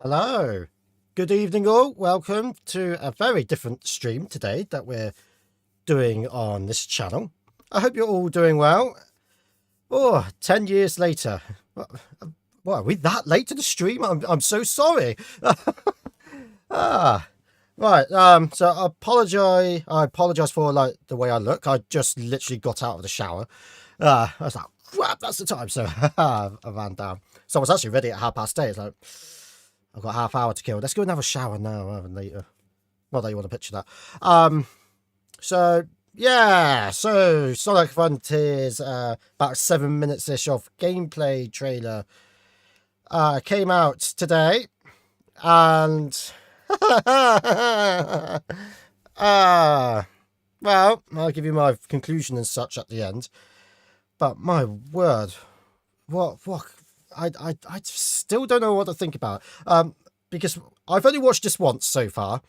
Hello. Good evening, all. Welcome to a very different stream today that we're doing on this channel. I hope you're all doing well. 10 years later. What, are we that late to the stream? I'm so sorry. Right. So I apologize for the way I look. I just literally got out of the shower. I was like, crap, that's the time. So I ran down. So I was actually ready at 8:30. It's like, I've got half hour to kill. Let's go and have a shower now rather than later. Not that you want to picture that. So yeah, so Sonic Frontiers, about 7 minutes-ish of gameplay trailer came out today, and well, I'll give you my conclusion and such at the end. But my word, what I still don't know what to think about. Because I've only watched this once so far,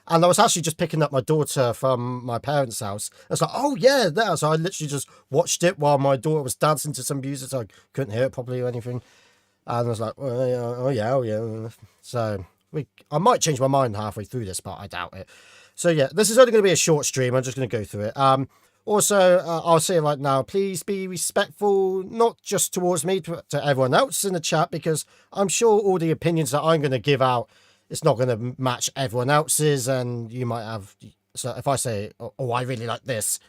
and I was actually just picking up my daughter from my parents' house. I was like, oh yeah, there. So I literally just watched it while my daughter was dancing to some music, so I couldn't hear it properly or anything. And I was like, oh yeah. So I might change my mind halfway through this, but I doubt it. So yeah, this is only going to be a short stream. I'm just going to go through it. Also, I'll say it right now, please be respectful, not just towards me, to everyone else in the chat, because I'm sure all the opinions that I'm going to give out, it's not going to match everyone else's, and you might have... So if I say, oh, I really like this,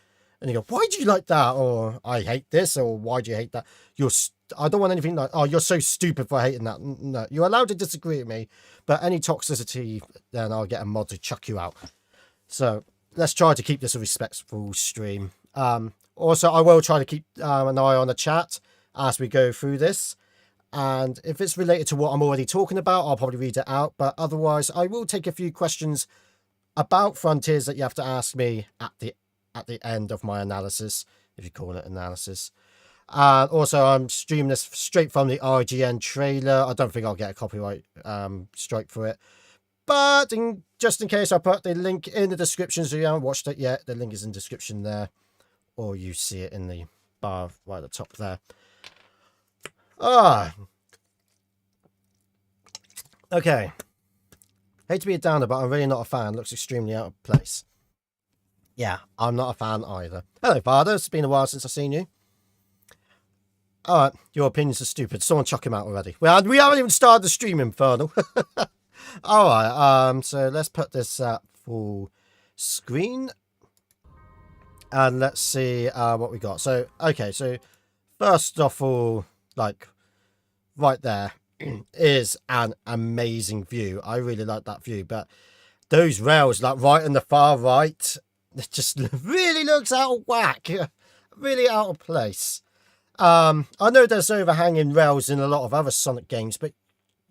and you go, why do you like that? Or, I hate this, or why do you hate that? I don't want anything like, oh, you're so stupid for hating that. No, you're allowed to disagree with me, but any toxicity, then I'll get a mod to chuck you out. So... let's try to keep this a respectful stream. Also, I will try to keep an eye on the chat as we go through this. And if it's related to what I'm already talking about, I'll probably read it out. But otherwise, I will take a few questions about Frontiers that you have to ask me at the end of my analysis, if you call it analysis. Also, I'm streaming this straight from the IGN trailer. I don't think I'll get a copyright strike for it. But just in case, I'll put the link in the description, so you haven't watched it yet. The link is in the description there, or you see it in the bar right at the top there. Okay. Hate to be a downer, but I'm really not a fan. Looks extremely out of place. Yeah, I'm not a fan either. Hello, Father. It's been a while since I've seen you. Alright, your opinions are stupid. Someone chuck him out already. We haven't even started the stream, Infernal. Alright, so let's put this at full screen. And let's see what we got. So, okay, so first of all, like, right there is an amazing view. I really like that view, but those rails, like, right in the far right, it just really looks out of whack. Really out of place. I know there's overhanging rails in a lot of other Sonic games, but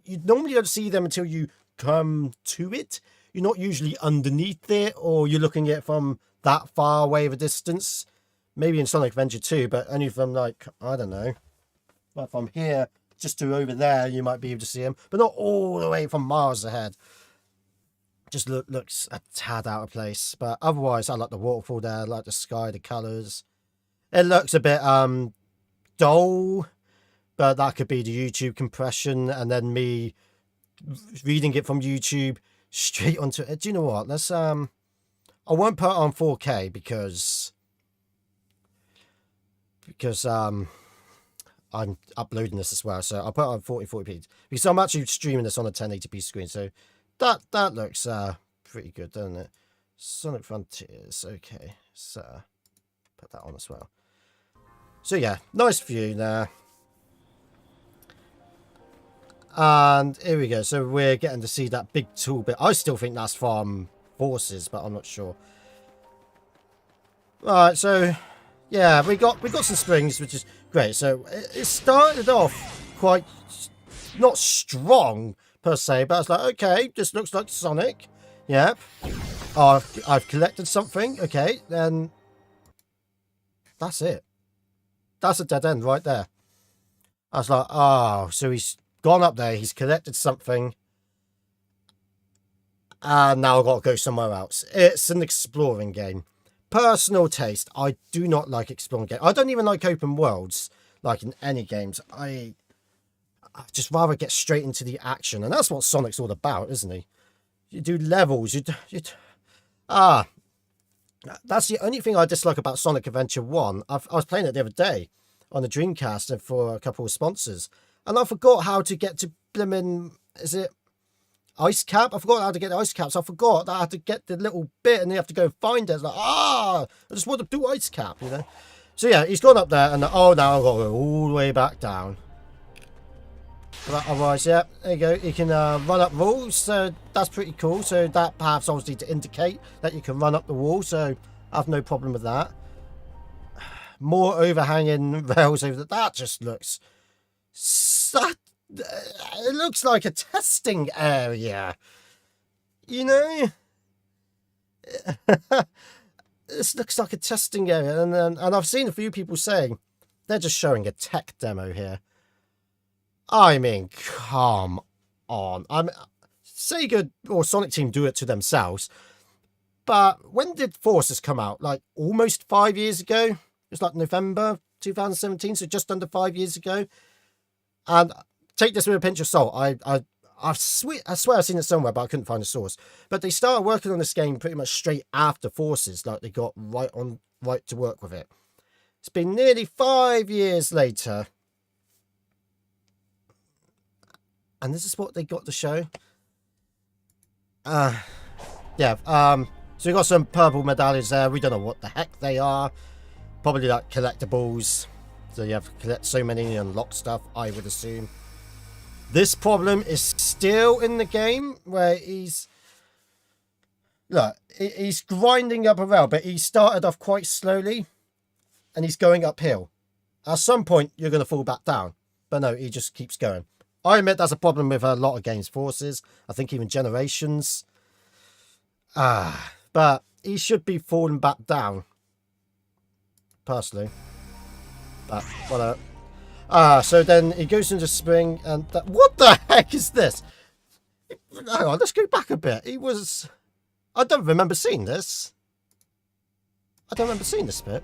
you normally don't see them until you come to it. You're not usually underneath it, or you're looking at it from that far away of a distance. Maybe in Sonic Adventure 2, but only from, like, I don't know, like from here just to over there, you might be able to see them, but not all the way from miles ahead. Just looks a tad out of place. But otherwise, I like the waterfall there. I like the sky, the colours. It looks a bit dull, but that could be the YouTube compression and then me reading it from YouTube straight onto it. Do you know what? Let's I won't put it on 4K because I'm uploading this as well, so I'll put it on 40p because I'm actually streaming this on a 1080p screen. So that looks pretty good, doesn't it? Sonic Frontiers. Okay, so put that on as well. So yeah, nice view there. And here we go. So we're getting to see that big tool bit. I still think that's from Forces, but I'm not sure. Alright, so yeah, we got some springs, which is great. So it started off quite not strong per se, but I was like, okay, this looks like Sonic. Yep. I've collected something. Okay, then that's it. That's a dead end right there. I was like, oh, so he's gone up there, he's collected something, and now I've got to go somewhere else. It's an exploring game. Personal taste, I do not like exploring games. I don't even like open worlds, like in any games. I'd just rather get straight into the action. And that's what Sonic's all about, isn't he? You do levels. That's the only thing I dislike about Sonic Adventure 1. I was playing it the other day on the Dreamcast and for a couple of sponsors. And I forgot how to get to blimmin', is it Ice Cap? I forgot how to get the Ice Cap. So I forgot that I had to get the little bit and you have to go find it. It's like, I just want to do Ice Cap, you know? So yeah, he's gone up there and, oh, now I've got to go all the way back down. But otherwise, yeah, there you go. You can run up walls, so that's pretty cool. So that perhaps obviously to indicate that you can run up the wall, so I have no problem with that. More overhanging rails over there. That just looks... it looks like a testing area. You know? This looks like a testing area. And I've seen a few people saying they're just showing a tech demo here. I mean, come on. Sega or Sonic Team do it to themselves. But when did Forces come out? Like almost 5 years ago? It's like November 2017, so just under 5 years ago. And take this with a pinch of salt. I swear I've seen it somewhere, but I couldn't find a source. But they started working on this game pretty much straight after Forces. Like they got right to work with it. It's been nearly 5 years later. And this is what they got to show. Yeah. So we got some purple medallions there. We don't know what the heck they are. Probably like collectibles. So you have to collect so many and unlock stuff, I would assume. This problem is still in the game where he's... Look, he's grinding up a rail, but he started off quite slowly. And he's going uphill. At some point, you're going to fall back down. But no, he just keeps going. I admit that's a problem with a lot of games Forces. I think even Generations. But he should be falling back down. Personally. But whatever. So then he goes into spring and... what the heck is this? Hang on, let's go back a bit. He was... I don't remember seeing this. I don't remember seeing this bit.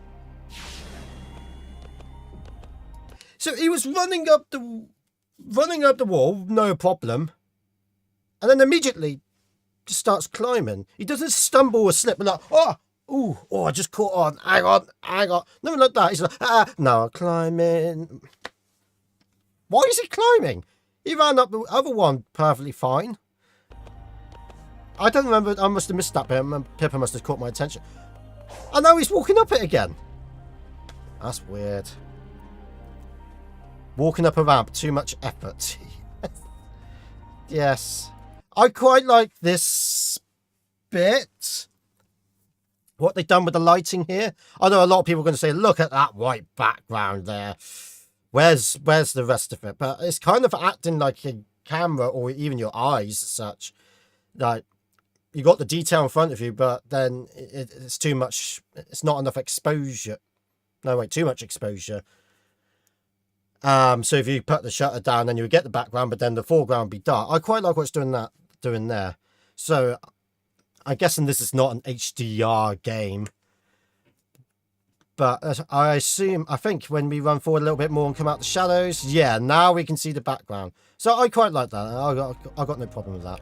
So he was running up the wall, no problem. And then immediately just starts climbing. He doesn't stumble or slip. But like, oh, I just caught on. Hang on. Nothing like that. He's like, no, I'm climbing. Why is he climbing? He ran up the other one perfectly fine. I don't remember. I must have missed that bit. Pippa must have caught my attention. And now he's walking up it again. That's weird. Walking up a ramp, too much effort. Yes. I quite like this bit. What they've done with the lighting here. I know a lot of people are going to say, look at that white background there. Where's the rest of it? But it's kind of acting like a camera or even your eyes as such. Like, you got the detail in front of you, but then it's too much. It's not enough exposure. No, wait, too much exposure. So if you put the shutter down, then you would get the background, but then the foreground would be dark. I quite like what's doing there. So I'm guessing this is not an HDR game. But I think when we run forward a little bit more and come out the shadows, yeah, now we can see the background. So I quite like that. I got no problem with that.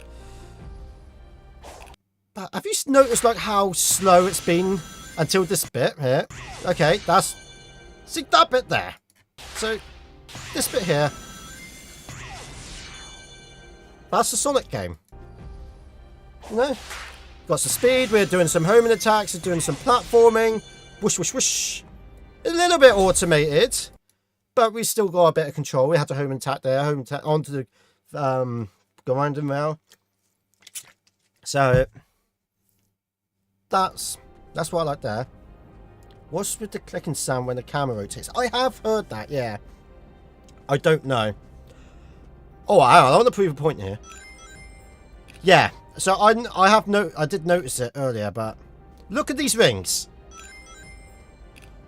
But have you noticed like how slow it's been until this bit here? Okay, see that bit there. So this bit here, that's the Sonic game. You know? Got some speed, we're doing some homing attacks, we're doing some platforming. Whoosh, whoosh, whoosh. A little bit automated, but we still got a bit of control. We had to home attack there, home attack onto the grinding rail. So that's what I like there. What's with the clicking sound when the camera rotates? I have heard that, yeah. I don't know. Oh, I want to prove a point here. Yeah, so I did notice it earlier, but look at these rings.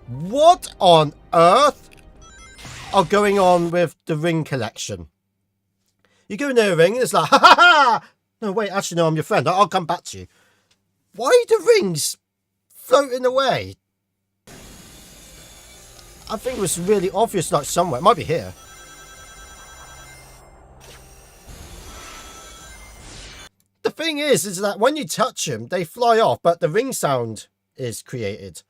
What on earth are going on with the ring collection? You go near a ring and it's like, ha ha ha! No, wait, actually, no, I'm your friend. I'll come back to you. Why are the rings floating away? I think it was really obvious, like somewhere. It might be here. thing is that when you touch them, they fly off, but the ring sound is created.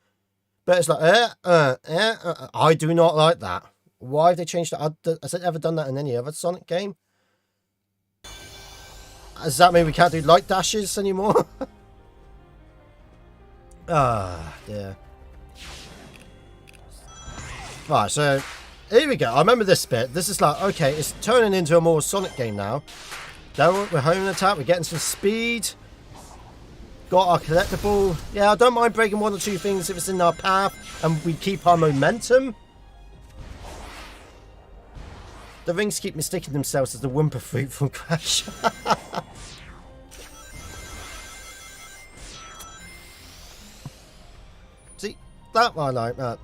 But it's like, I do not like that. Why have they changed that? Has it ever done that in any other Sonic game? Does that mean we can't do light dashes anymore? Ah, dear. Right, so here we go. I remember this bit. This is like, okay, it's turning into a more Sonic game now. Now we're home attack. We're getting some speed. Got our collectible. Yeah, I don't mind breaking one or two things if it's in our path and we keep our momentum. The rings keep mistaking themselves as the Wumpa fruit from Crash. See, that one I like that.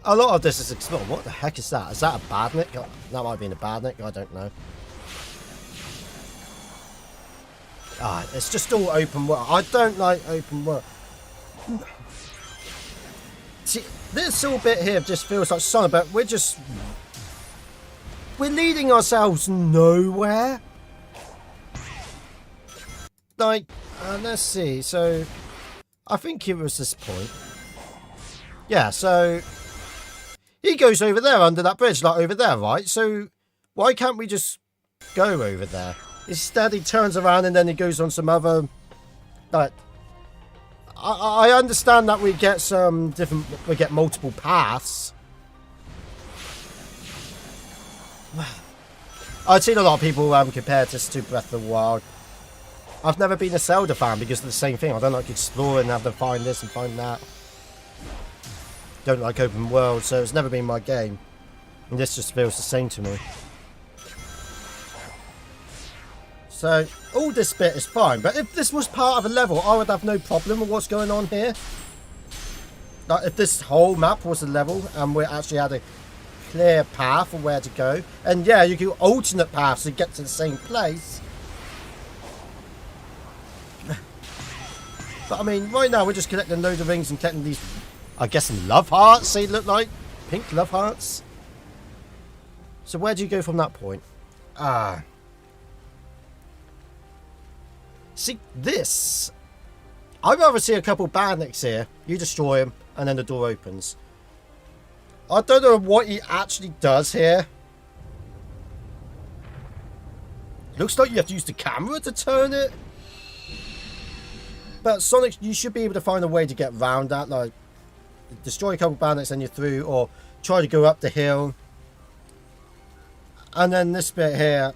A lot of this is explored. What the heck is that? Is that a badnik? Oh, that might have been a badnik. I don't know. Ah, it's just all open world. I don't like open world. See, this little bit here just feels like Sonic, but we're leading ourselves nowhere. Like, let's see. So, I think it was this point. Yeah, so he goes over there under that bridge, like over there, right? So, why can't we just go over there? Instead, he turns around and then he goes on some other... Like, I understand that we get some different... We get multiple paths. I've seen a lot of people compare this to Breath of the Wild. I've never been a Zelda fan because of the same thing. I don't like exploring and have to find this and find that. Don't like open world, so it's never been my game. And this just feels the same to me. So, all this bit is fine, but if this was part of a level, I would have no problem with what's going on here. Like, if this whole map was a level, and we actually had a clear path of where to go, and yeah, you could alternate paths to get to the same place. But I mean, right now we're just collecting loads of rings and collecting these, I guess, love hearts, they look like. Pink love hearts. So where do you go from that point? Ah. See, this... I'd rather see a couple bandits here. You destroy them, and then the door opens. I don't know what he actually does here. Looks like you have to use the camera to turn it. But Sonic, you should be able to find a way to get around that. Like, destroy a couple bandits and you're through, or try to go up the hill. And then this bit here...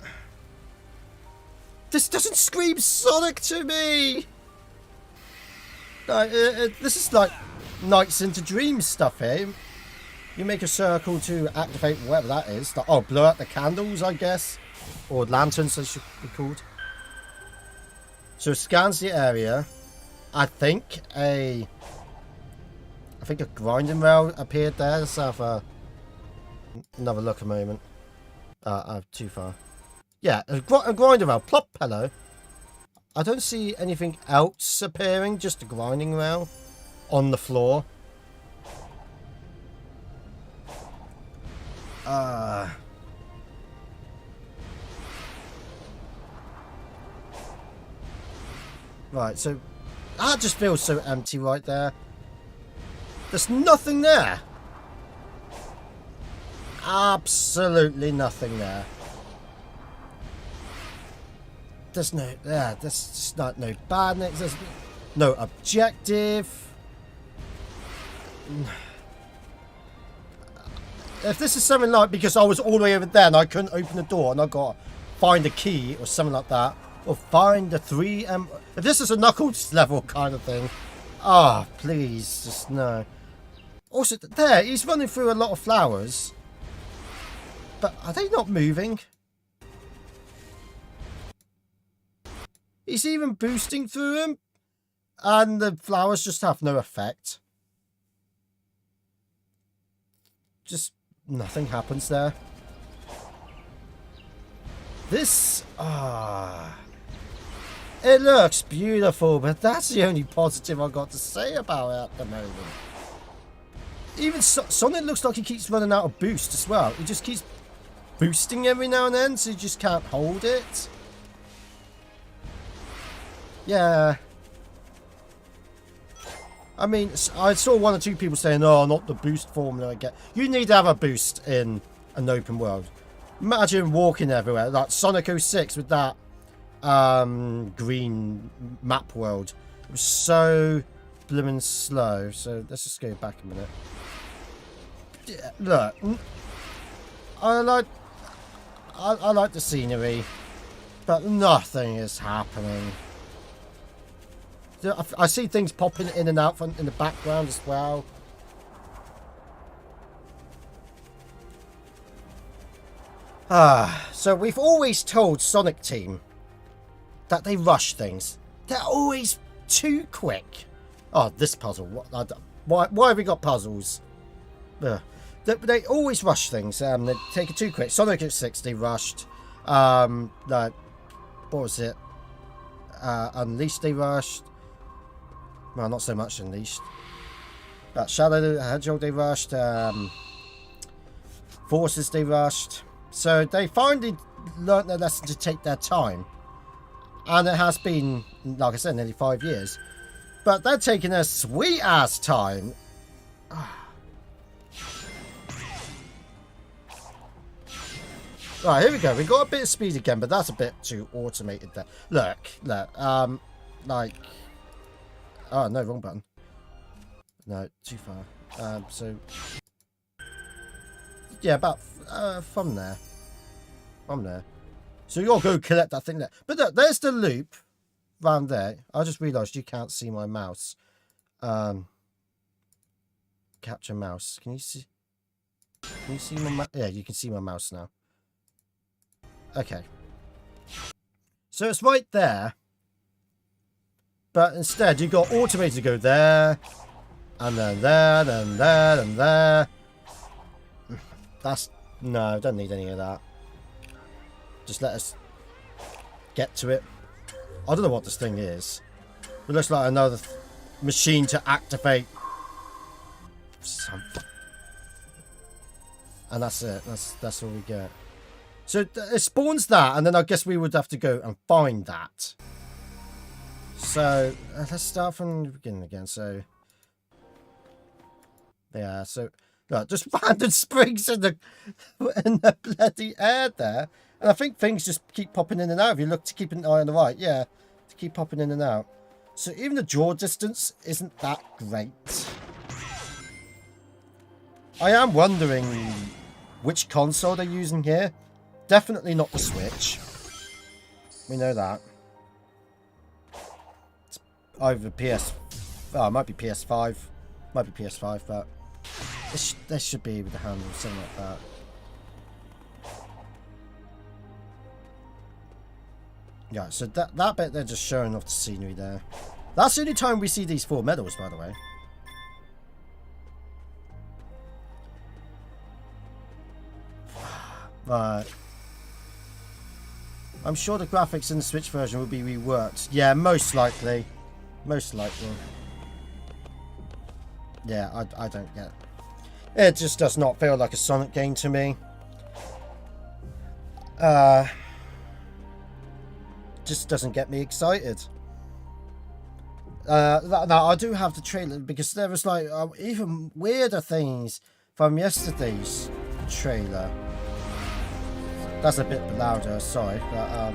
This doesn't scream Sonic to me! Like, this is like Nights into Dreams stuff here. You make a circle to activate whatever that is. Like, oh, blow out the candles, I guess. Or lanterns, they should be called. So it scans the area. I think a grinding rail appeared there. Let's have another look a moment. Too far. Yeah, a grinding rail. Plop, hello. I don't see anything else appearing, just a grinding rail on the floor. Right, so that just feels so empty right there. There's nothing there. Absolutely nothing there. There's no, there's just not no badness. There's no objective. If this is something like because I was all the way over there and I couldn't open the door and I got to find a key or something like that, or find the 3M. If this is a Knuckles level kind of thing, please, just no. Also, there he's running through a lot of flowers, but are they not moving? He's even boosting through them, and the flowers just have no effect. Just nothing happens there. This, it looks beautiful, but that's the only positive I've got to say about it at the moment. Even Sonic looks like he keeps running out of boost as well. He just keeps boosting every now and then, so you just can't hold it. Yeah. I mean, I saw one or two people saying, oh, not the boost formula I get. You need to have a boost in an open world. Imagine walking everywhere, like Sonic 06 with that green map world. It was so blooming slow. So let's just go back a minute. Yeah, look, I like the scenery, but nothing is happening. I see things popping in and out in the background as well. So we've always told Sonic Team that they rush things. They're always too quick. Oh, this puzzle. Why have we got puzzles? They always rush things. They take it too quick. Sonic 06, they rushed. What was it? Unleashed, they rushed. Well, not so much Unleashed. But Shadow the Hedgehog, they rushed. Forces, they rushed. So they finally learnt their lesson to take their time. And it has been, like I said, nearly 5 years. But they're taking their sweet-ass time. Right, here we go. We got a bit of speed again, but that's a bit too automated there. Look. Like... Oh, no, wrong button. No, too far. So... Yeah, about from there. From there. So you gotta go collect that thing there. But look, there's the loop round there. I just realised you can't see my mouse. Capture mouse. Can you see? Can you see my mouse? Yeah, you can see my mouse now. Okay. So it's right there. But instead, you've got automated to go there. And then there, then there, then there. That's... No, don't need any of that. Just let us get to it. I don't know what this thing is. It looks like another machine to activate something. And that's it. That's all we get. So it spawns that, and then I guess we would have to go and find that. So let's start from the beginning again. So yeah, so look, just random springs in the bloody air there, and I think things just keep popping in and out. If you look to keep an eye on the right, yeah, to keep popping in and out. So even the draw distance isn't that great. I am wondering which console they're using here. Definitely not the Switch. We know that. It's either PS... Oh, it might be PS5. Might be PS5, but... They should be able to handle something like that. Yeah, so that bit they're just showing off the scenery there. That's the only time we see these 4 medals, by the way. Right. I'm sure the graphics in the Switch version will be reworked. Yeah, most likely. Most likely. Yeah, I don't get it. It just does not feel like a Sonic game to me. Just doesn't get me excited. Now, I do have the trailer because there was like even weirder things from yesterday's trailer. That's a bit louder, sorry, but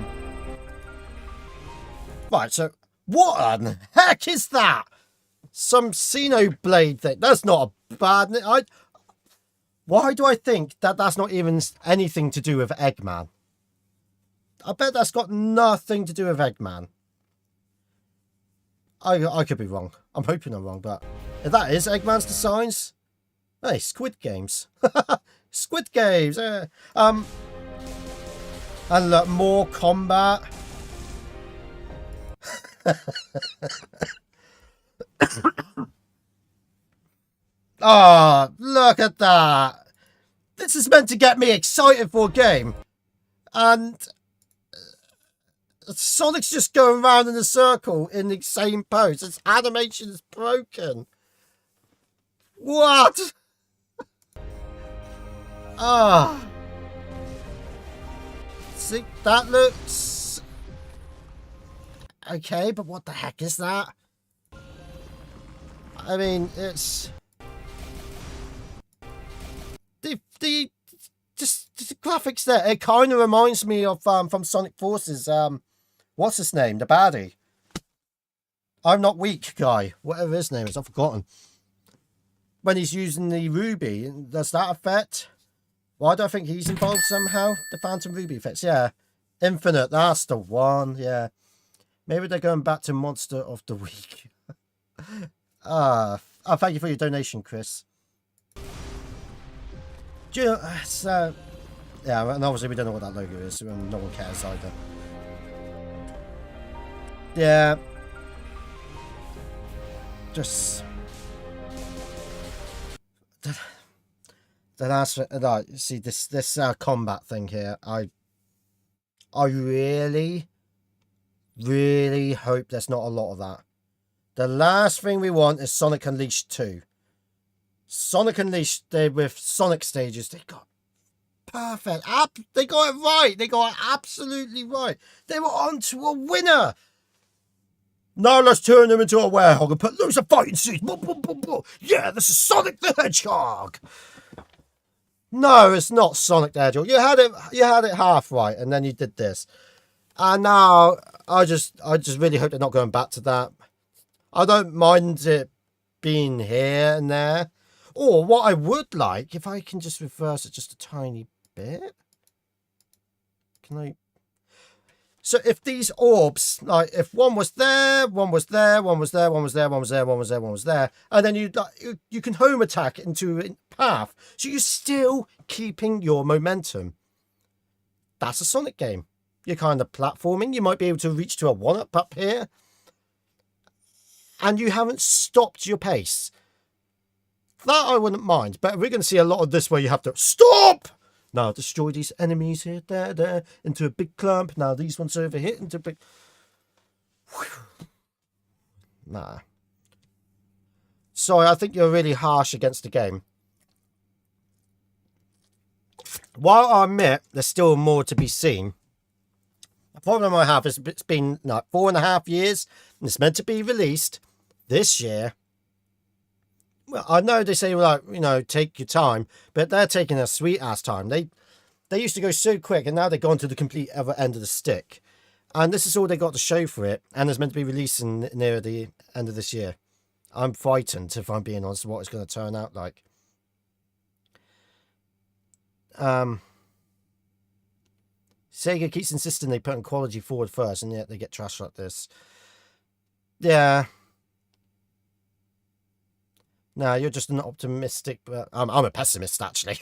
right, so what the heck is that? Some Xenoblade thing. That's not a bad... Why do I think that that's not even anything to do with Eggman? I bet that's got nothing to do with Eggman. I could be wrong. I'm hoping I'm wrong, but if that is Eggman's designs, hey, Squid Games. Squid Games. And look, more combat. Oh, look at that. This is meant to get me excited for a game. And Sonic's just going around in a circle in the same pose. Its animation is broken. What? Ah. See, that looks... okay, but what the heck is that? I mean, it's the just the graphics there. It kind of reminds me of from Sonic Forces. What's his name? The baddie. I'm not weak guy. Whatever his name is, I've forgotten. When he's using the ruby, does that affect? Why do I think he's involved somehow? The Phantom Ruby effects, yeah. Infinite, that's the one, yeah. Maybe they're going back to Monster of the Week. Thank you for your donation, Chris. Do you know, yeah, and obviously we don't know what that logo is, so no one cares either. Yeah. Just... The last, see this combat thing here. I really hope there's not a lot of that. The last thing we want is Sonic Unleashed 2. Sonic Unleashed, with Sonic stages, they got perfect. They got it right. They got it absolutely right. They were on to a winner. Now let's turn them into a werehog and put loads of fighting scenes. Yeah, this is Sonic the Hedgehog. No, it's not Sonic the Hedgehog. You had it half right, and then you did this. And now I just really hope they're not going back to that. I don't mind it being here and there. Or what I would like, if I can just reverse it just a tiny bit. Can I? So if these orbs, like if one was there, one was there, one was there, one was there, one was there, one was there, one was there, and then you can home attack into a path, so you're still keeping your momentum. That's a Sonic game. You're kind of platforming. You might be able to reach to a 1-up up here, and you haven't stopped your pace. That I wouldn't mind, but we're going to see a lot of this where you have to stop. Now destroy these enemies here, there, into a big clump. Now these ones over here into a big... Whew. Nah. Sorry, I think you're really harsh against the game. While I admit there's still more to be seen, the problem I have is it's been like 4.5 years and it's meant to be released this year. Well, I know they say, like, you know, take your time, but they're taking a sweet-ass time. They used to go so quick, and now they've gone to the complete other end of the stick. And this is all they got to show for it, and it's meant to be releasing near the end of this year. I'm frightened, if I'm being honest, what it's going to turn out like. Sega keeps insisting they put quality forward first, and yet they get trash like this. Yeah. No, you're just an optimistic, but I'm a pessimist, actually.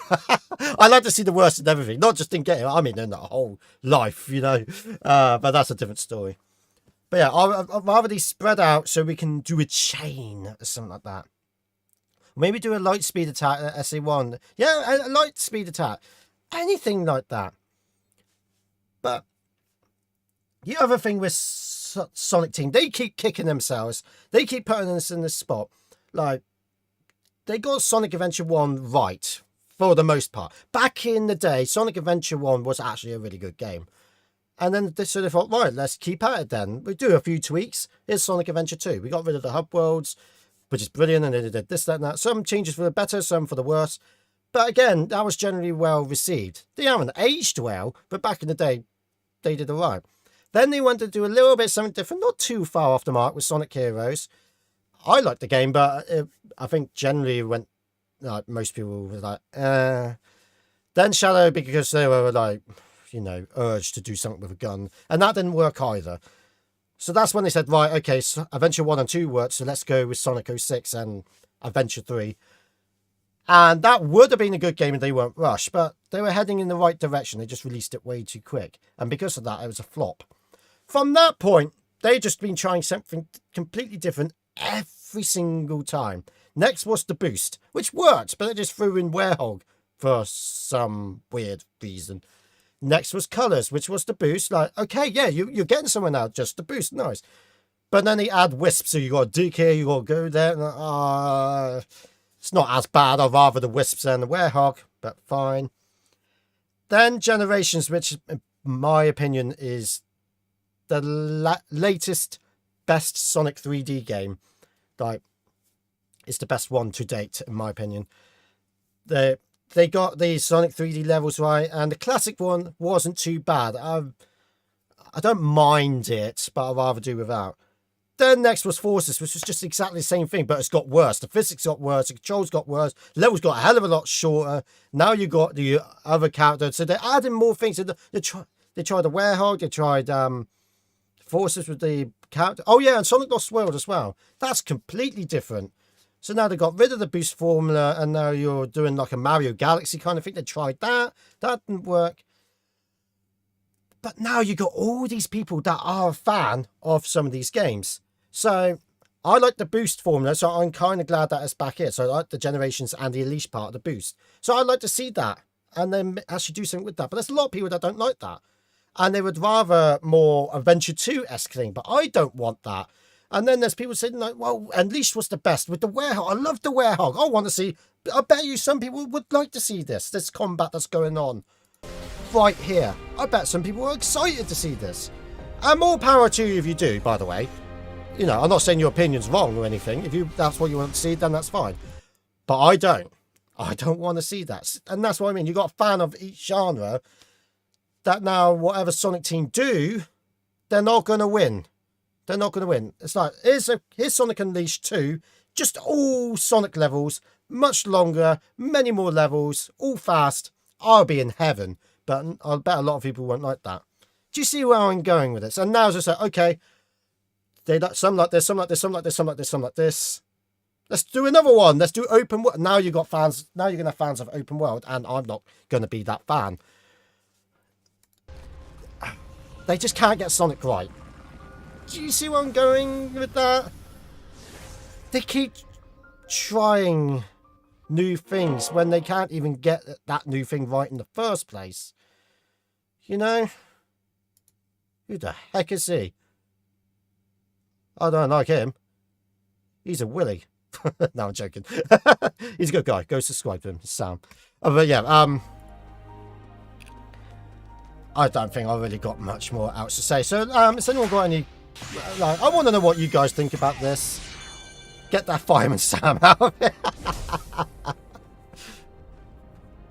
I like to see the worst in everything, not just in game. I mean, in the whole life, you know. But that's a different story. But yeah, I'd rather these spread out so we can do a chain or something like that. Maybe do a light speed attack at SA1. Yeah, a light speed attack. Anything like that. But the other thing with Sonic Team, they keep kicking themselves. They keep putting us in this spot. Like, they got Sonic Adventure 1 right, for the most part. Back in the day, Sonic Adventure 1 was actually a really good game. And then they sort of thought, right, let's keep at it then. We do a few tweaks. Here's Sonic Adventure 2. We got rid of the hub worlds, which is brilliant, and they did this, that, and that. Some changes for the better, some for the worse. But again, that was generally well received. They haven't aged well, but back in the day, they did all right. Then they wanted to do a little bit something different, not too far off the mark with Sonic Heroes. I liked the game, but I think generally went, like, most people were like, Then Shadow, because they were like, you know, urged to do something with a gun, and that didn't work either. So that's when they said, right, okay, so Adventure 1 and 2 worked, so let's go with Sonic 06 and Adventure 3. And that would have been a good game if they weren't rushed, but they were heading in the right direction. They just released it way too quick. And because of that, it was a flop. From that point, they've just been trying something completely different every single time. Next was the boost, which worked, but they just threw in Werehog for some weird reason. Next was colours, which was the boost. Like, okay, yeah, you're getting somewhere now, just the boost, nice. But then they add wisps, so you got to dig here, you got to go there. It's not as bad. I'd rather the wisps than the Werehog, but fine. Then Generations, which in my opinion is the latest best Sonic 3D game. Like, it's the best one to date, in my opinion. They got the Sonic 3D levels right, and the classic one wasn't too bad. I don't mind it, but I'd rather do without. Then next was Forces, which was just exactly the same thing, but it's got worse. The physics got worse, the controls got worse, levels got a hell of a lot shorter. Now you got the other character, so they're adding more things. They tried the Werehog, they tried Forces with the character. Oh yeah, and Sonic Lost World as well. That's completely different. So now they got rid of the boost formula, and now you're doing like a Mario Galaxy kind of thing. They tried that. That didn't work. But now you got all these people that are a fan of some of these games. So I like the boost formula, so I'm kind of glad that it's back here. So I like the Generations and the Unleashed part of the boost. So I'd like to see that and then actually do something with that. But there's a lot of people that don't like that. And they would rather more Adventure 2-esque thing. But I don't want that. And then there's people saying, like, well, Unleashed was the best with the Werehog. I love the Werehog. I want to see, I bet you some people would like to see this combat that's going on right here. I bet some people are excited to see this. And more power to you if you do, by the way. You know, I'm not saying your opinion's wrong or anything. If that's what you want to see, then that's fine. But I don't. I don't want to see that. And that's what I mean. You got a fan of each genre that now whatever Sonic team do, they're not going to win. They're not going to win. It's like, here's Sonic Unleashed 2. Just all Sonic levels. Much longer. Many more levels. All fast. I'll be in heaven. But I bet a lot of people won't like that. Do you see where I'm going with this? And now it's just like, okay, they like some like this, some like this, some like this, some like this, some like this. Let's do another one. Let's do open world. Now you got fans. Now you're gonna have fans of open world, and I'm not gonna be that fan. They just can't get Sonic right. Do you see where I'm going with that? They keep trying new things when they can't even get that new thing right in the first place. You know? Who the heck is he? I don't like him. He's a willy. No, I'm joking. He's a good guy. Go subscribe to him. Sam. But yeah, I don't think I've really got much more else to say. So, has anyone got any... I want to know what you guys think about this. Get that Fireman Sam out of it.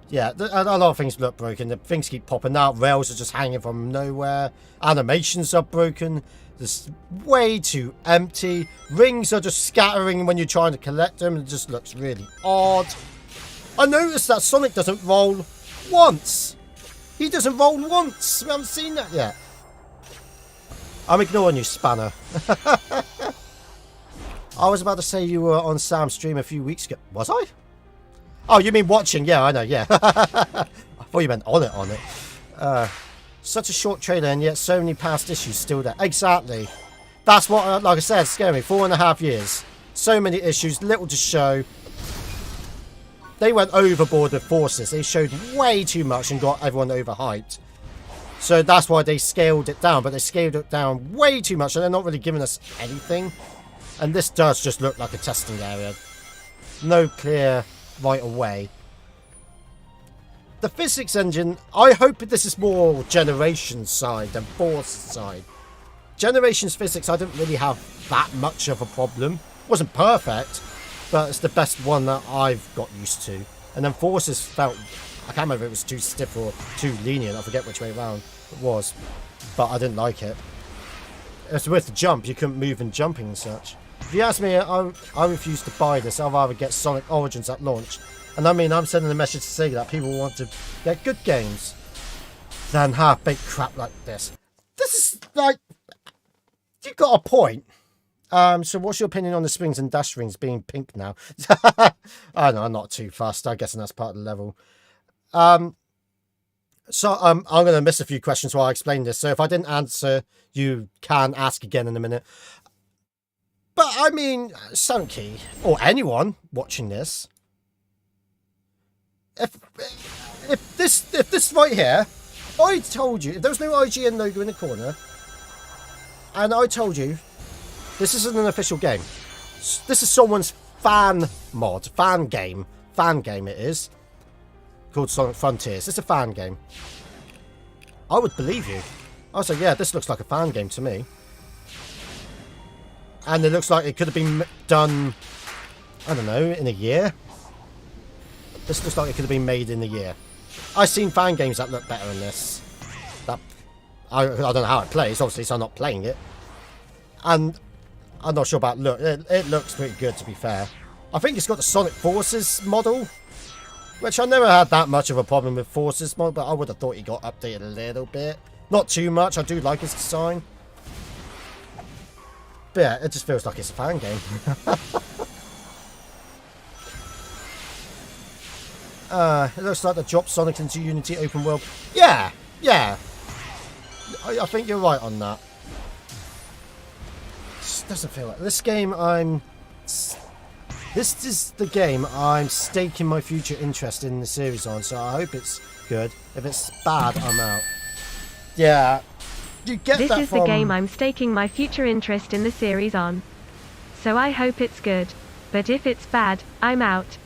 Yeah, a lot of things look broken. The things keep popping out. Rails are just hanging from nowhere. Animations are broken. It's way too empty. Rings are just scattering when you're trying to collect them. It just looks really odd. I noticed that Sonic doesn't roll once. He doesn't roll once. We haven't seen that yet. I'm ignoring you, Spanner. I was about to say you were on Sam's stream a few weeks ago. Was I? Oh, you mean watching? Yeah, I know, yeah. I thought you meant on it. Such a short trailer, and yet so many past issues still there. Exactly. That's what, like I said, scared me. 4.5 years. So many issues, little to show. They went overboard with Forces. They showed way too much and got everyone overhyped. So that's why they scaled it down, but they scaled it down way too much, and they're not really giving us anything. And this does just look like a testing area. No clear right away. The physics engine, I hope this is more Generations side than Force side. Generations physics, I didn't really have that much of a problem. Wasn't perfect, but it's the best one that I've got used to. And then Forces felt, I can't remember if it was too stiff or too lenient. I forget which way around it was, but I didn't like it. It's with the jump, you couldn't move and jumping and such. If you ask me, I refuse to buy this. I'd rather get Sonic Origins at launch. And I mean, I'm sending a message to say that people want to get good games than half-baked crap like this. This is like, you've got a point. So what's your opinion on the springs and dash rings being pink now? I know, I'm not too fussed. I guess that's part of the level. So I'm going to miss a few questions while I explain this. So if I didn't answer, you can ask again in a minute. But I mean, Sunky, or anyone watching this, if this right here, I told you, if there was no IGN logo in the corner, and I told you, this isn't an official game. This is someone's fan game it is, called Sonic Frontiers. It's a fan game. I would believe you. I was like, yeah, this looks like a fan game to me. And it looks like it could have been done, I don't know, in a year. This looks like it could have been made in a year. I've seen fan games that look better than this. That I don't know how it plays, obviously, so I'm not playing it. And I'm not sure about look. It looks pretty good, to be fair. I think it's got the Sonic Forces model, which I never had that much of a problem with Forces model, but I would have thought he got updated a little bit. Not too much. I do like his design. But yeah, it just feels like it's a fan game. It looks like they dropped Sonic into Unity open world. Yeah, yeah. I think you're right on that. It doesn't feel like this game. This is the game I'm staking my future interest in the series on. So I hope it's good. If it's bad, I'm out. Yeah, you get that from... This is the game I'm staking my future interest in the series on. So I hope it's good. But if it's bad, I'm out.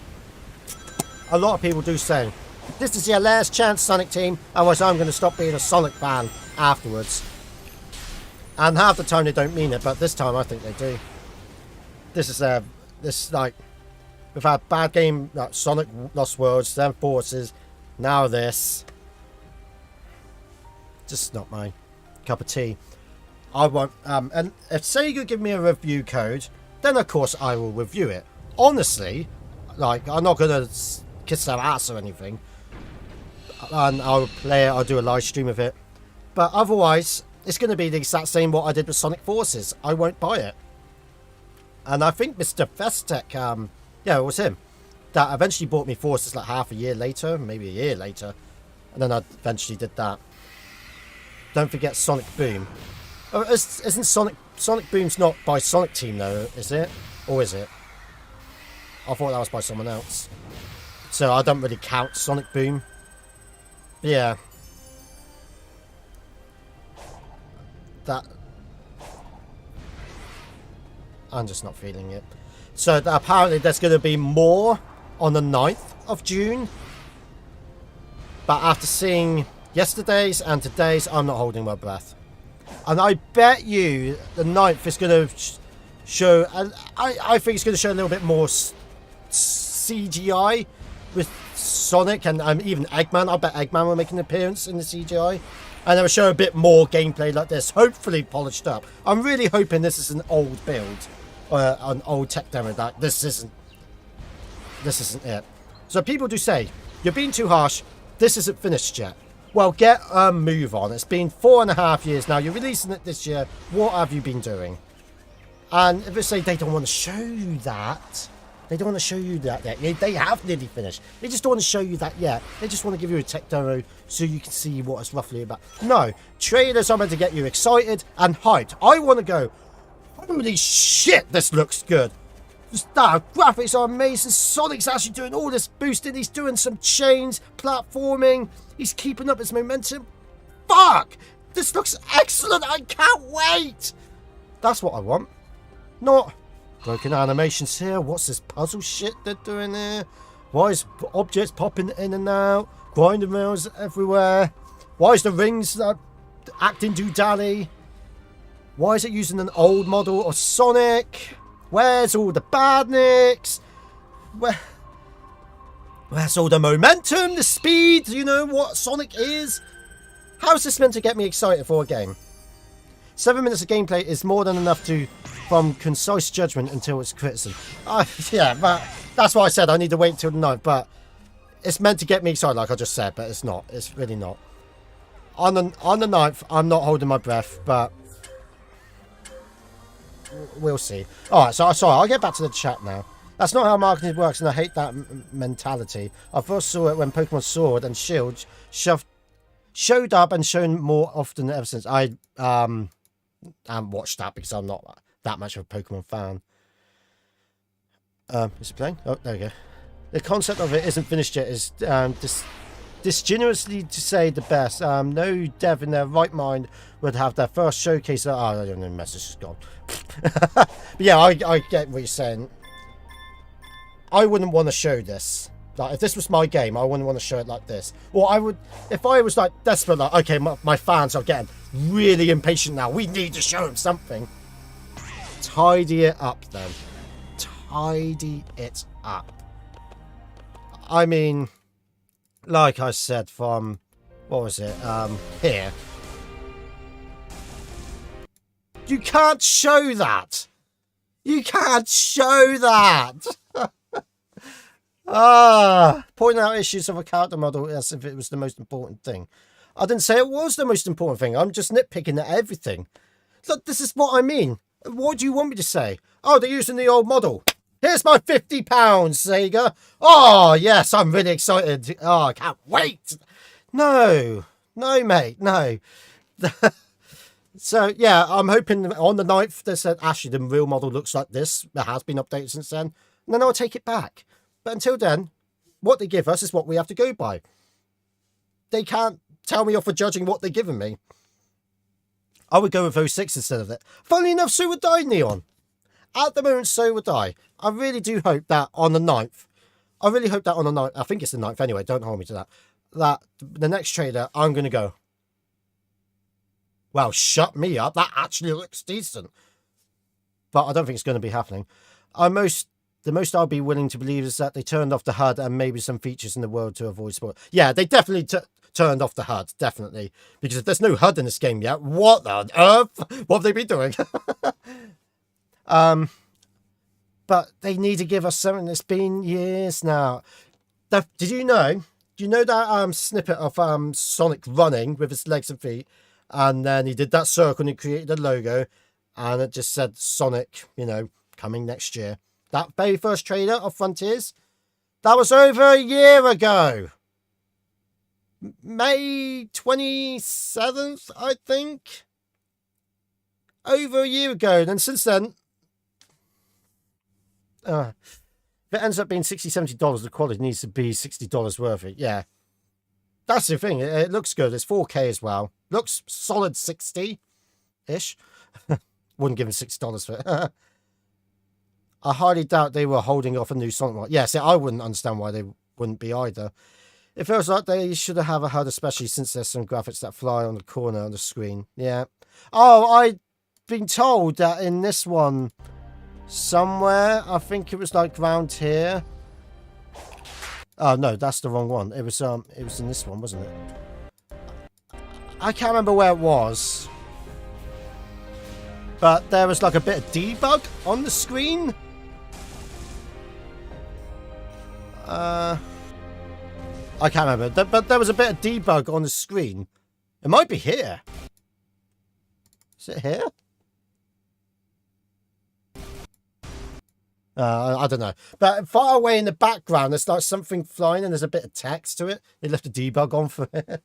A lot of people do say, this is your last chance, Sonic Team, otherwise I'm going to stop being a Sonic fan afterwards. And half the time they don't mean it, but this time I think they do. This is like, we've had bad game like Sonic Lost Worlds, then Forces, now this. Just not my cup of tea. I want, and if Sega give me a review code, then of course I will review it. Honestly, like, I'm not going to kiss their ass or anything. And I'll play it, I'll do a live stream of it. But otherwise, it's going to be the exact same what I did with Sonic Forces. I won't buy it. And I think Mr. Festek, yeah, it was him, that eventually bought me Forces like half a year later, maybe a year later. And then I eventually did that. Don't forget Sonic Boom. Oh, isn't Sonic Boom's not by Sonic Team though, is it? Or is it? I thought that was by someone else. So I don't really count Sonic Boom. Yeah. That... I'm just not feeling it. So apparently there's going to be more on the 9th of June. But after seeing yesterday's and today's, I'm not holding my breath. And I bet you the 9th is going to show... I think it's going to show a little bit more CGI with Sonic and even Eggman. I bet Eggman will make an appearance in the CGI. And they'll show a bit more gameplay like this, hopefully polished up. I'm really hoping this is an old build. An old tech demo. That this isn't it. So people do say, you're being too harsh. This isn't finished yet. Well, get a move on. It's been 4.5 years now. You're releasing it this year. What have you been doing? And if they say they don't want to show you that, they don't want to show you that yet. They have nearly finished. They just don't want to show you that yet. They just want to give you a tech demo so you can see what it's roughly about. No, trailers are meant to get you excited and hyped. I want to go, holy shit, this looks good. The graphics are amazing. Sonic's actually doing all this boosting. He's doing some chains, platforming. He's keeping up his momentum. Fuck! This looks excellent. I can't wait. That's what I want. Not broken animations here. What's this puzzle shit they're doing there? Why is objects popping in and out? Grinding rails everywhere. Why is the rings acting doodally? Why is it using an old model of Sonic? Where's all the badniks? Where's all the momentum, the speed? You know what Sonic is? How is this meant to get me excited for a game? 7 minutes of gameplay is more than enough from concise judgment until it's criticism. Yeah, but that's why I said I need to wait until the 9th. But it's meant to get me excited, like I just said, but it's not. It's really not. On the 9th, I'm not holding my breath, but we'll see. Alright, so sorry, I'll get back to the chat now. That's not how marketing works, and I hate that mentality. I first saw it when Pokemon Sword and Shield showed up and shown more often ever since. I haven't watched that because I'm not that much of a Pokemon fan. Is it playing? Oh, there we go. The concept of it isn't finished yet. Is disgenerously to say the best. No dev in their right mind would have their first showcase. Oh, I don't know. The message is gone. But yeah, I get what you're saying. I wouldn't want to show this. Like, if this was my game, I wouldn't want to show it like this. Or I would, if I was like desperate, like, okay, my fans are getting really impatient now. We need to show him something. Tidy it up then. Tidy it up. I mean, like I said from, what was it, here. You can't show that. You can't show that. Pointing out issues of a character model as if it was the most important thing. I didn't say it was the most important thing. I'm just nitpicking at everything. Look, this is what I mean. What do you want me to say? Oh, they're using the old model. Here's my £50, Sega. Oh, yes, I'm really excited. Oh, I can't wait. No, mate, no. So, yeah, I'm hoping on the 9th, they said, actually, the real model looks like this. It has been updated since then. And then I'll take it back. But until then, what they give us is what we have to go by. They can't tell me off for judging what they're giving me. I would go with 06 instead of it. Funnily enough, so would I, Neon. At the moment, so would I. I really do hope that on the 9th, I think it's the 9th anyway, don't hold me to that, that the next trailer, I'm going to go, well, shut me up, that actually looks decent. But I don't think it's going to be happening. The most I'll be willing to believe is that they turned off the HUD and maybe some features in the world to avoid spoil. Yeah, they definitely turned off the HUD, definitely. Because if there's no HUD in this game yet, what on earth? What have they been doing? But they need to give us something that's been years now. Did you know? Do you know that snippet of Sonic running with his legs and feet? And then he did that circle and he created a logo. And it just said Sonic, you know, coming next year. That very first trailer of Frontiers, that was over a year ago. May 27th, I think. Over a year ago. And since then, if it ends up being $60, $70, the quality needs to be $60 worth it. Yeah. That's the thing. It looks good. It's 4K as well. Looks solid 60-ish. Wouldn't give him $60 for it. I highly doubt they were holding off a new Sonic one. Yeah, see, I wouldn't understand why they wouldn't be either. It feels like they should have a HUD, especially since there's some graphics that fly on the corner on the screen. Yeah. Oh, I've been told that in this one, somewhere, I think it was like around here. Oh, no, that's the wrong one. It was in this one, wasn't it? I can't remember where it was. But there was like a bit of debug on the screen. I can't remember, but there was a bit of debug on the screen. It might be here. Is it here? I don't know. But far away in the background, there's like something flying and there's a bit of text to it. They left a debug on for it.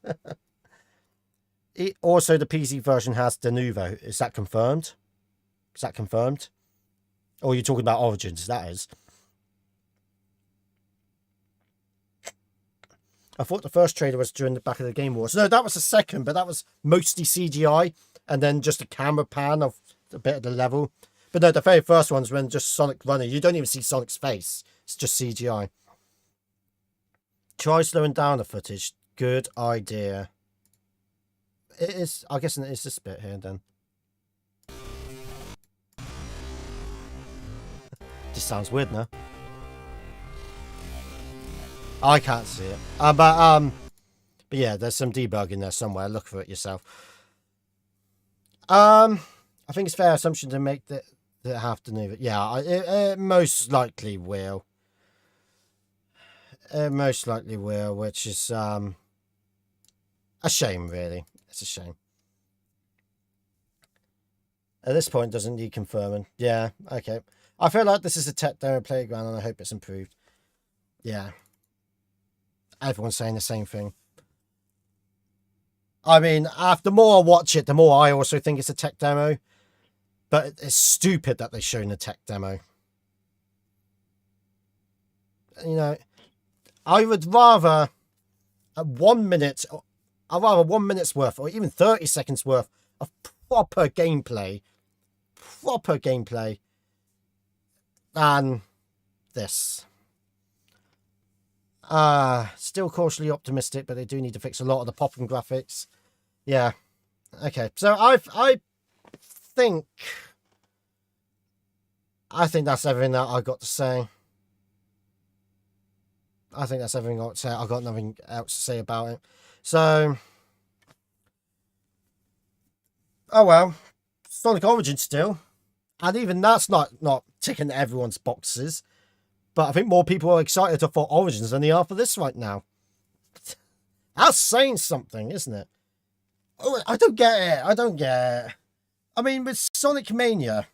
Also, the PC version has Denuvo. Is that confirmed? Is that confirmed? Or are you talking about Origins? That is. I thought the first trailer was during the back of the Game Wars. No, that was the second, but that was mostly CGI. And then just a camera pan of a bit of the level. But no, the very first one's when just Sonic running. You don't even see Sonic's face. It's just CGI. Try slowing down the footage. Good idea. It is, I guess it is this bit here then. Just sounds weird now. I can't see it. But yeah, there's some debug in there somewhere. Look for it yourself. I think it's a fair assumption to make that have to move it. Yeah, it most likely will. It most likely will, which is a shame, really. It's a shame. At this point, doesn't need confirming. Yeah, okay. I feel like this is a tech demo playground, and I hope it's improved. Yeah. Everyone's saying the same thing. I mean, the more I watch it, the more I also think it's a tech demo. But it's stupid that they've shown a tech demo. You know, I would rather 1 minute, I'd rather 1 minute's worth, or even 30 seconds worth of proper gameplay, than this. Still cautiously optimistic, but they do need to fix a lot of the popping graphics. Yeah, Okay, so I think that's everything that I got to say. I think that's everything I got to say. I've got nothing else to say about it. So, oh well, Sonic Origins still, and even that's not ticking everyone's boxes. But I think more people are excited for Origins than they are for this right now. That's saying something, isn't it? Oh, I don't get it. I don't get it. I mean, with Sonic Mania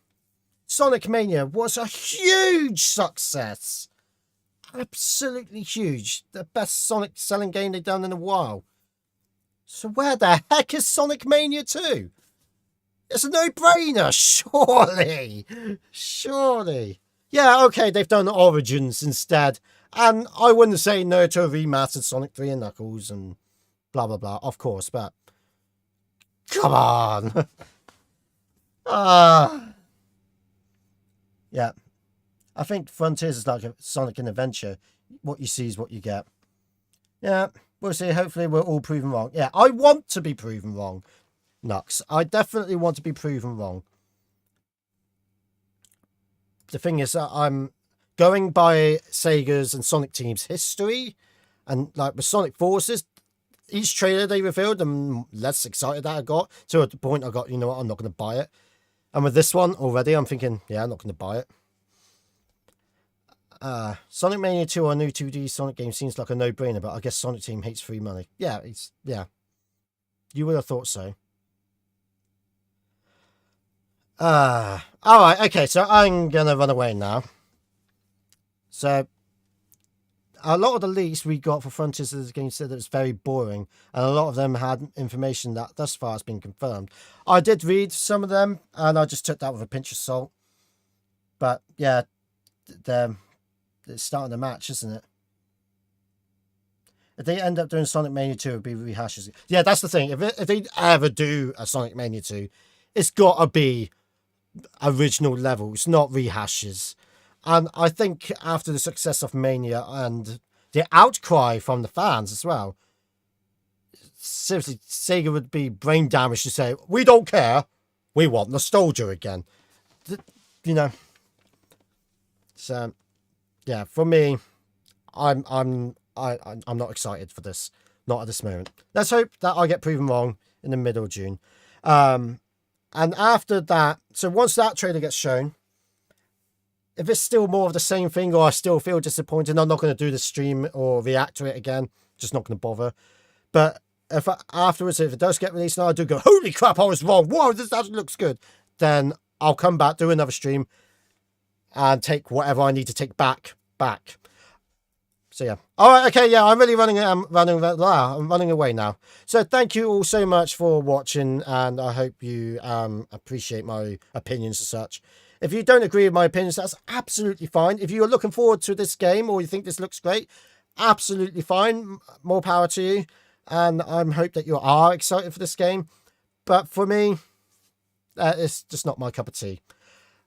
was a huge success. Absolutely huge. The best Sonic selling game they've done in a while. So where the heck is Sonic Mania 2? It's a no-brainer, surely. Surely. Yeah, okay, they've done Origins instead. And I wouldn't say no to a remastered Sonic 3 and Knuckles and blah, blah, blah, of course, but come on. Yeah. I think Frontiers is like a Sonic and Adventure. What you see is what you get. Yeah, we'll see. Hopefully we're all proven wrong. Yeah, I want to be proven wrong, Nux. I definitely want to be proven wrong. The thing is that I'm going by Sega's and Sonic Team's history. And like with Sonic Forces, each trailer they revealed, I'm less excited that I got. To the point I got, you know what, I'm not going to buy it. And with this one already, I'm thinking, yeah, I'm not going to buy it. Sonic Mania 2 or a new 2D Sonic game seems like a no-brainer, but I guess Sonic Team hates free money. Yeah, yeah. You would have thought so. Alright, okay, so I'm gonna run away now. So, a lot of the leaks we got for Frontiers of the game said it was very boring, and a lot of them had information that thus far has been confirmed. I did read some of them, and I just took that with a pinch of salt. But, yeah, it's starting the match, isn't it? If they end up doing Sonic Mania 2, it would be rehashes. Yeah, that's the thing. If they ever do a Sonic Mania 2, it's got to be original levels, not rehashes. And I think after the success of Mania and the outcry from the fans as well, seriously, Sega would be brain damaged to say, we don't care. We want nostalgia again. You know. So, yeah, for me, I'm not excited for this. Not at this moment. Let's hope that I get proven wrong in the middle of June. And after that, so once that trailer gets shown, if it's still more of the same thing or I still feel disappointed, I'm not going to do the stream or react to it again. Just not going to bother. But afterwards, if it does get released and I do go, holy crap, I was wrong. Whoa, this actually looks good. Then I'll come back, do another stream, and take whatever I need to take back. So yeah. All right. Okay. Yeah. I'm really running away now. So thank you all so much for watching, and I hope you appreciate my opinions and such. If you don't agree with my opinions, that's absolutely fine. If you are looking forward to this game or you think this looks great, absolutely fine. More power to you. And I hope that you are excited for this game. But for me, it's just not my cup of tea.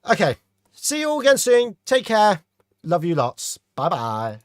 Okay. See you all again soon. Take care. Love you lots. Bye-bye.